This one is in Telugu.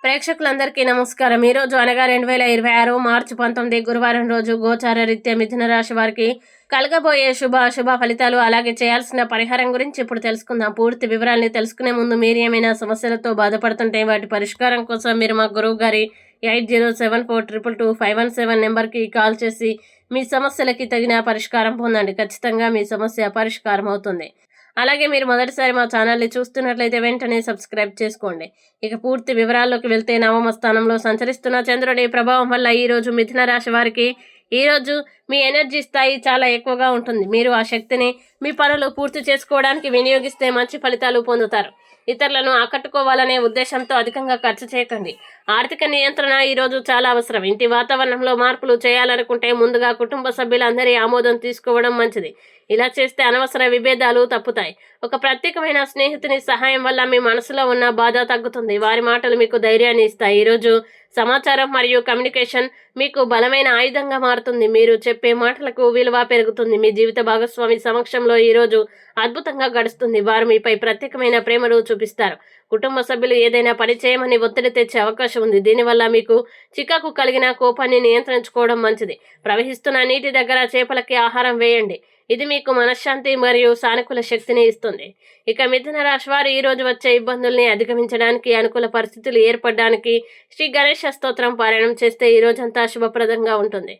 ప్రేక్షకులందరికీ నమస్కారం. ఈ రోజు అనగా 2026 మార్చి 19 గురువారం రోజు గోచార రీత్యా మిథున రాశి వారికి కలగబోయే శుభ ఫలితాలు అలాగే చేయాల్సిన పరిహారం గురించి ఇప్పుడు తెలుసుకుందాం. పూర్తి వివరాల్ని తెలుసుకునే ముందు మీరు ఏమైనా సమస్యలతో బాధపడుతుంటే వాటి పరిష్కారం కోసం మీరు మా గురువు గారి 8074222517 నెంబర్కి కాల్ చేసి మీ సమస్యలకి తగిన పరిష్కారం పొందండి. ఖచ్చితంగా మీ సమస్య పరిష్కారం అవుతుంది. అలాగే మీరు మొదటిసారి మా ఛానల్ని చూస్తున్నట్లయితే వెంటనే సబ్స్క్రైబ్ చేసుకోండి. ఇక పూర్తి వివరాల్లోకి వెళ్తే నవమ స్థానంలో సంచరిస్తున్న చంద్రుడి ప్రభావం వల్ల ఈరోజు మిథున రాశి వారికి ఈరోజు మీ ఎనర్జీ స్థాయి చాలా ఎక్కువగా ఉంటుంది. మీరు ఆ శక్తిని మీ పనులు పూర్తి చేసుకోవడానికి వినియోగిస్తే మంచి ఫలితాలు పొందుతారు. ఇతరులను ఆకట్టుకోవాలనే ఉద్దేశంతో అధికంగా ఖర్చు చేయకండి. ఆర్థిక నియంత్రణ ఈరోజు చాలా అవసరం. ఇంటి వాతావరణంలో మార్పులు చేయాలనుకుంటే ముందుగా కుటుంబ సభ్యులందరి ఆమోదం తీసుకోవడం మంచిది. ఇలా చేస్తే అనవసర విభేదాలు తప్పుతాయి. ఒక ప్రత్యేకమైన స్నేహితుని సహాయం వల్ల మీ మనసులో ఉన్న బాధ తగ్గుతుంది. వారి మాటలు మీకు ధైర్యాన్ని ఇస్తాయి. ఈరోజు సమాచారం మరియు కమ్యూనికేషన్ మీకు బలమైన ఆయుధంగా మారుతుంది. మీరు చెప్పే మాటలకు విలువ పెరుగుతుంది. మీ జీవిత భాగస్వామి సమక్షంలో ఈరోజు అద్భుతంగా గడుస్తుంది. వారు మీపై ప్రత్యేకమైన ప్రేమను చూపిస్తారు. కుటుంబ సభ్యులు ఏదైనా పని చేయమని ఒత్తిడి తెచ్చే అవకాశం ఉంది. దీనివల్ల మీకు చికాకు కలిగిన కోపాన్ని నియంత్రించుకోవడం మంచిది. ప్రవహిస్తున్న నీటి దగ్గర చేపలకి ఆహారం వేయండి. ఇది మీకు మనశ్శాంతి మరియు సానుకూల శక్తిని ఇస్తుంది. ఇక మిథున రాశి వారు ఈ రోజు వచ్చే ఇబ్బందుల్ని అధిగమించడానికి అనుకూల పరిస్థితులు ఏర్పడడానికి శ్రీ గణేశ స్తోత్రం పారాయణం చేస్తే ఈ రోజంతా శుభప్రదంగా ఉంటుంది.